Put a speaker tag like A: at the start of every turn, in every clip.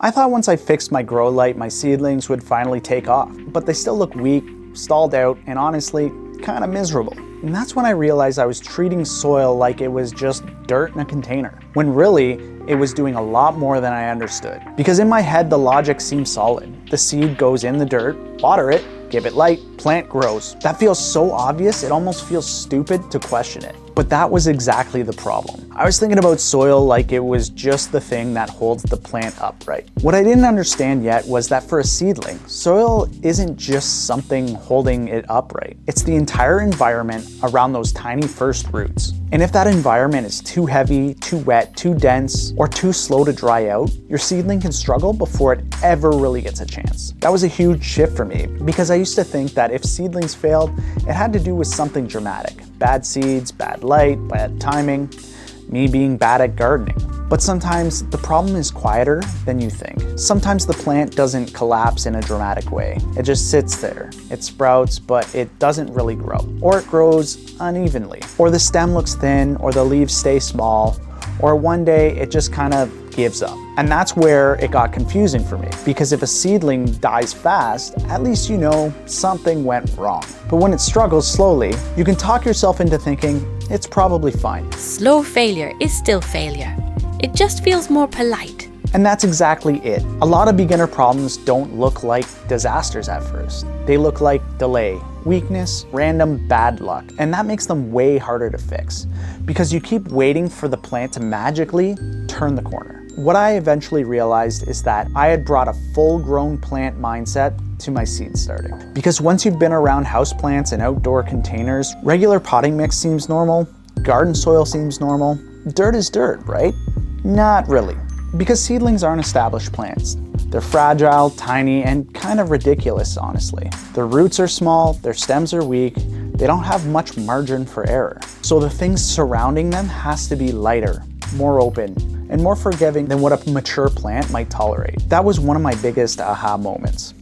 A: I thought once I fixed my grow light, my seedlings would finally take off, but they still look weak, stalled out, and honestly, kind of miserable. And that's when I realized I was treating soil like it was just dirt in a container, when really, it was doing a lot more than I understood. Because in my head, the logic seemed solid. The seed goes in the dirt, water it, give it light, plant grows. That feels so obvious, it almost feels stupid to question it. But that was exactly the problem. I was thinking about soil like it was just the thing that holds the plant upright. What I didn't understand yet was that for a seedling, soil isn't just something holding it upright. It's the entire environment around those tiny first roots. And if that environment is too heavy, too wet, too dense, or too slow to dry out, your seedling can struggle before it ever really gets a chance. That was a huge shift for me, because I used to think that if seedlings failed, it had to do with something dramatic. Bad seeds, bad light, bad timing, me being bad at gardening. But sometimes the problem is quieter than you think. Sometimes the plant doesn't collapse in a dramatic way. It just sits there. It sprouts, but it doesn't really grow. Or it grows unevenly. Or the stem looks thin, or the leaves stay small, or one day it just kind of gives up. And that's where it got confusing for me, because if a seedling dies fast, at least you know something went wrong. But when it struggles slowly, you can talk yourself into thinking it's probably fine.
B: Slow failure is still failure. It just feels more polite.
A: And that's exactly it. A lot of beginner problems don't look like disasters at first. They look like delay, weakness, random bad luck, and that makes them way harder to fix because you keep waiting for the plant to magically turn the corner. What I eventually realized is that I had brought a full-grown plant mindset to my seed starting. Because once you've been around houseplants and outdoor containers, regular potting mix seems normal, garden soil seems normal, dirt is dirt, right? Not really. Because seedlings aren't established plants. They're fragile, tiny, and kind of ridiculous, honestly. Their roots are small, their stems are weak, they don't have much margin for error. So the things surrounding them has to be lighter, more open, and more forgiving than what a mature plant might tolerate. That was one of my biggest aha moments.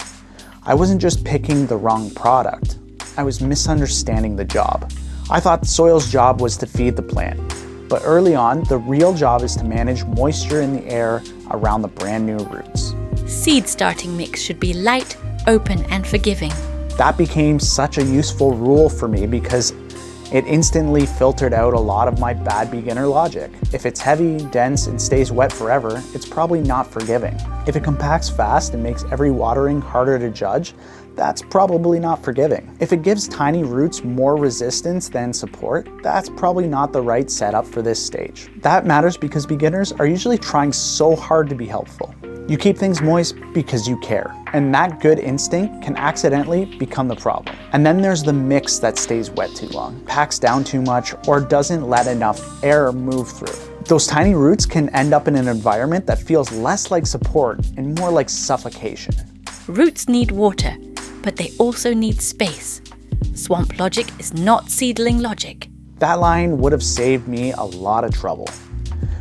A: I wasn't just picking the wrong product, I was misunderstanding the job. I thought the soil's job was to feed the plant. But early on, the real job is to manage moisture in the air around the brand new roots.
B: Seed starting mix should be light, open, and forgiving.
A: That became such a useful rule for me because it instantly filtered out a lot of my bad beginner logic. If it's heavy, dense, and stays wet forever, it's probably not forgiving. If it compacts fast and makes every watering harder to judge, that's probably not forgiving. If it gives tiny roots more resistance than support, that's probably not the right setup for this stage. That matters because beginners are usually trying so hard to be helpful. You keep things moist because you care, and that good instinct can accidentally become the problem. And then there's the mix that stays wet too long, packs down too much, or doesn't let enough air move through. Those tiny roots can end up in an environment that feels less like support and more like suffocation.
B: Roots need water, but they also need space. Swamp logic is not seedling logic.
A: That line would have saved me a lot of trouble,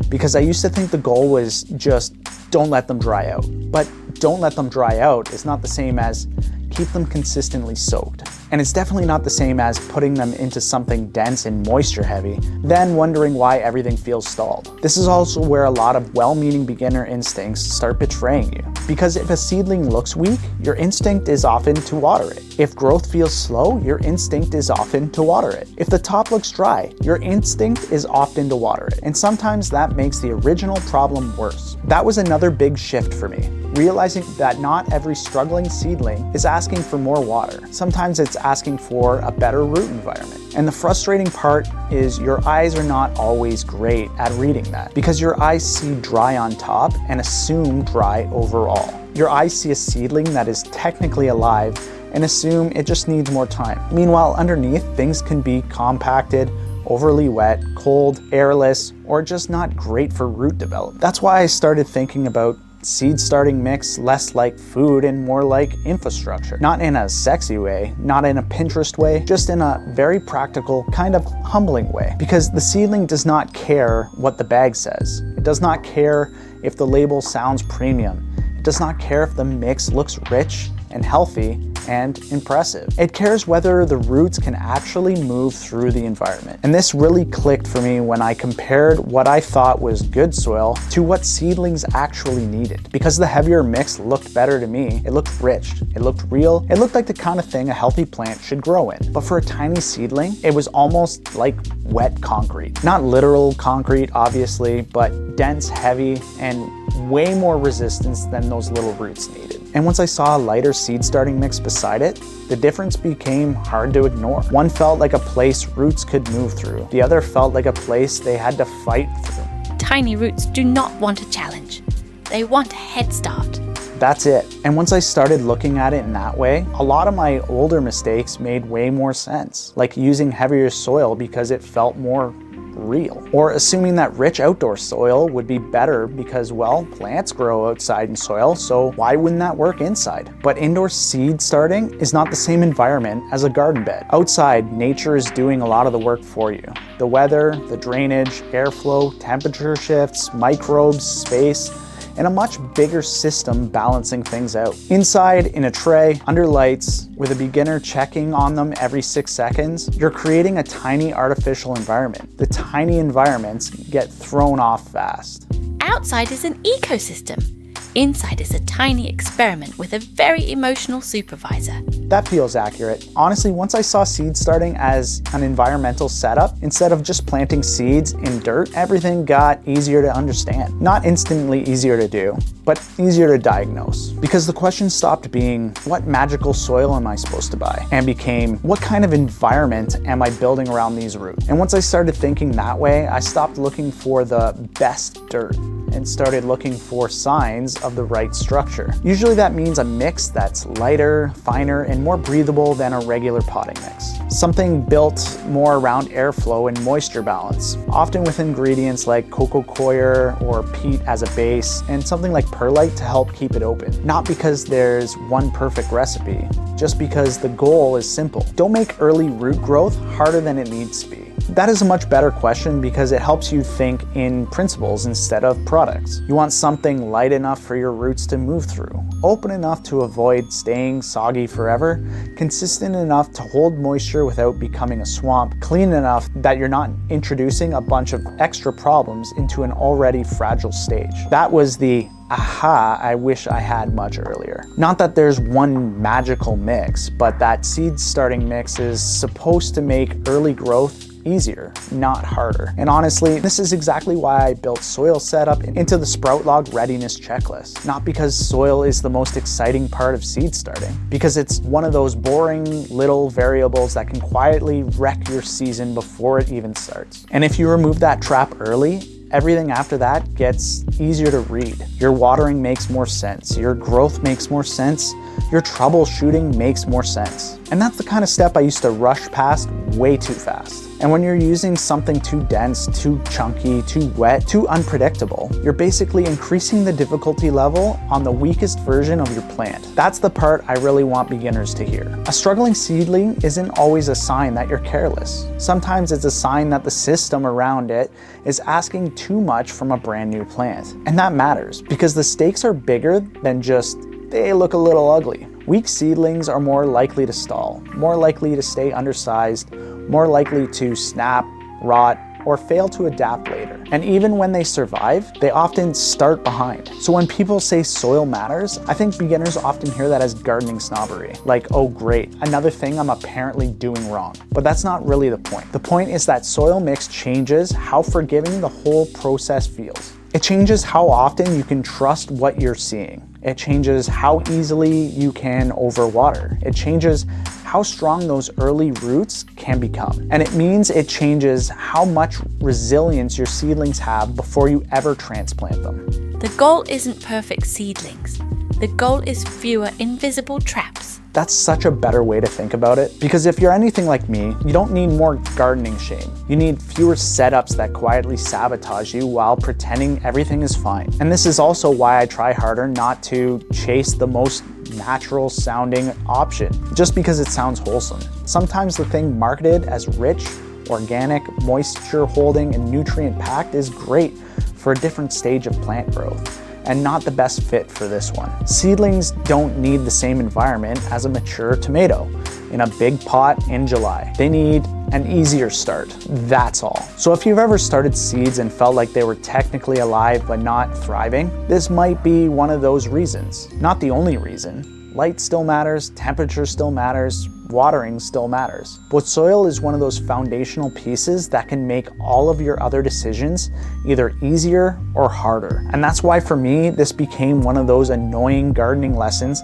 A: because I used to think the goal was just don't let them dry out. But don't let them dry out is not the same as keep them consistently soaked. And it's definitely not the same as putting them into something dense and moisture heavy, then wondering why everything feels stalled. This is also where a lot of well-meaning beginner instincts start betraying you. Because if a seedling looks weak, your instinct is often to water it. If growth feels slow, your instinct is often to water it. If the top looks dry, your instinct is often to water it. And sometimes that makes the original problem worse. That was another big shift for me. Realizing that not every struggling seedling is asking for more water. Sometimes it's asking for a better root environment. And the frustrating part is your eyes are not always great at reading that, because your eyes see dry on top and assume dry overall. Your eyes see a seedling that is technically alive and assume it just needs more time. Meanwhile, underneath, things can be compacted, overly wet, cold, airless, or just not great for root development. That's why I started thinking about seed starting mix less like food and more like infrastructure. Not in a sexy way, not in a Pinterest way, just in a very practical, kind of humbling way. Because the seedling does not care what the bag says. It does not care if the label sounds premium. It does not care if the mix looks rich and healthy. and impressive. It cares whether the roots can actually move through the environment. And this really clicked for me when I compared what I thought was good soil to what seedlings actually needed. Because the heavier mix looked better to me, it looked rich, it looked real, it looked like the kind of thing a healthy plant should grow in. But for a tiny seedling, it was almost like wet concrete. Not literal concrete, obviously, but dense, heavy, and way more resistance than those little roots needed. And once I saw a lighter seed starting mix beside it, the difference became hard to ignore. One felt like a place roots could move through. The other felt like a place they had to fight through.
B: Tiny roots do not want a challenge. They want a head start.
A: That's it. And once I started looking at it in that way, a lot of my older mistakes made way more sense. Like using heavier soil because it felt more real. Or assuming that rich outdoor soil would be better because, well, plants grow outside in soil, so why wouldn't that work inside? But indoor seed starting is not the same environment as a garden bed. Outside, nature is doing a lot of the work for you. The weather, the drainage, airflow, temperature shifts, microbes, space, and a much bigger system balancing things out. Inside, in a tray, under lights, with a beginner checking on them every 6 seconds, you're creating a tiny artificial environment. The tiny environments get thrown off fast.
B: Outside is an ecosystem. Inside is a tiny experiment with a very emotional supervisor.
A: That feels accurate. Honestly, once I saw seed starting as an environmental setup, instead of just planting seeds in dirt, everything got easier to understand. Not instantly easier to do, but easier to diagnose. Because the question stopped being, what magical soil am I supposed to buy? And became, what kind of environment am I building around these roots? And once I started thinking that way, I stopped looking for the best dirt and started looking for signs of the right structure. Usually that means a mix that's lighter, finer, and more breathable than a regular potting mix. Something built more around airflow and moisture balance, often with ingredients like coco coir or peat as a base, and something like perlite to help keep it open. Not because there's one perfect recipe, just because the goal is simple. Don't make early root growth harder than it needs to be. That is a much better question because it helps you think in principles instead of products. You want something light enough for your roots to move through, open enough to avoid staying soggy forever, consistent enough to hold moisture without becoming a swamp, clean enough that you're not introducing a bunch of extra problems into an already fragile stage. That was the aha I wish I had much earlier. Not that there's one magical mix, but that seed starting mix is supposed to make early growth easier, not harder. And honestly, this is exactly why I built soil setup into the SproutLog readiness checklist. Not because soil is the most exciting part of seed starting, because it's one of those boring little variables that can quietly wreck your season before it even starts. And if you remove that trap early, everything after that gets easier to read. Your watering makes more sense, your growth makes more sense, your troubleshooting makes more sense. And that's the kind of step I used to rush past way too fast. And when you're using something too dense, too chunky, too wet, too unpredictable, you're basically increasing the difficulty level on the weakest version of your plant. That's the part I really want beginners to hear. A struggling seedling isn't always a sign that you're careless. Sometimes it's a sign that the system around it is asking too much from a brand new plant. And that matters because the stakes are bigger than just they look a little ugly. Weak seedlings are more likely to stall, more likely to stay undersized, more likely to snap, rot, or fail to adapt later. And even when they survive, they often start behind. So when people say soil matters, I think beginners often hear that as gardening snobbery. Like, oh great, another thing I'm apparently doing wrong. But that's not really the point. The point is that soil mix changes how forgiving the whole process feels. It changes how often you can trust what you're seeing. It changes how easily you can overwater. It changes how strong those early roots can become. And it means it changes how much resilience your seedlings have before you ever transplant them.
B: The goal isn't perfect seedlings. The goal is fewer invisible traps.
A: That's such a better way to think about it, because if you're anything like me, you don't need more gardening shame. You need fewer setups that quietly sabotage you while pretending everything is fine. And this is also why I try harder not to chase the most natural sounding option, just because it sounds wholesome. Sometimes the thing marketed as rich, organic, moisture holding, and nutrient packed is great for a different stage of plant growth. and not the best fit for this one. Seedlings don't need the same environment as a mature tomato in a big pot in July. They need an easier start, that's all. So if you've ever started seeds and felt like they were technically alive but not thriving, this might be one of those reasons. Not the only reason. Light still matters, temperature still matters, watering still matters. But soil is one of those foundational pieces that can make all of your other decisions either easier or harder. And that's why for me, this became one of those annoying gardening lessons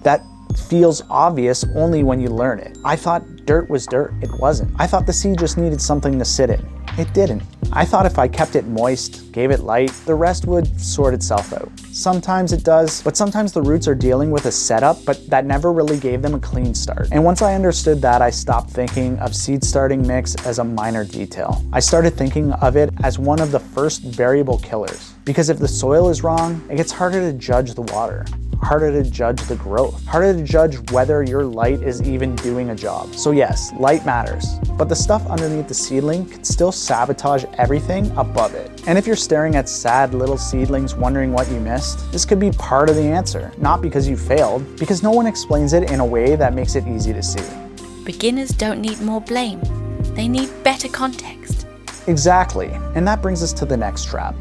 A: that feels obvious only when you learn it. I thought dirt was dirt. It wasn't. I thought the seed just needed something to sit in. It didn't. I thought if I kept it moist, gave it light, the rest would sort itself out. Sometimes it does, but sometimes the roots are dealing with a setup, but that never really gave them a clean start. And once I understood that, I stopped thinking of seed starting mix as a minor detail. I started thinking of it as one of the first variable killers. Because if the soil is wrong, it gets harder to judge the water, harder to judge the growth, harder to judge whether your light is even doing a job. So yes, light matters, but the stuff underneath the seedling can still sabotage everything above it. And if you're staring at sad little seedlings wondering what you missed, this could be part of the answer, not because you failed, because no one explains it in a way that makes it easy to see.
B: Beginners don't need more blame. They need better context.
A: Exactly, and that brings us to the next trap.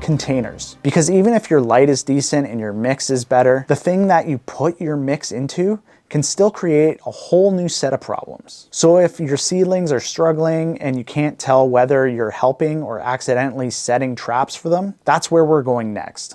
A: Containers. Because even if your light is decent and your mix is better, the thing that you put your mix into can still create a whole new set of problems. So if your seedlings are struggling and you can't tell whether you're helping or accidentally setting traps for them, that's where we're going next.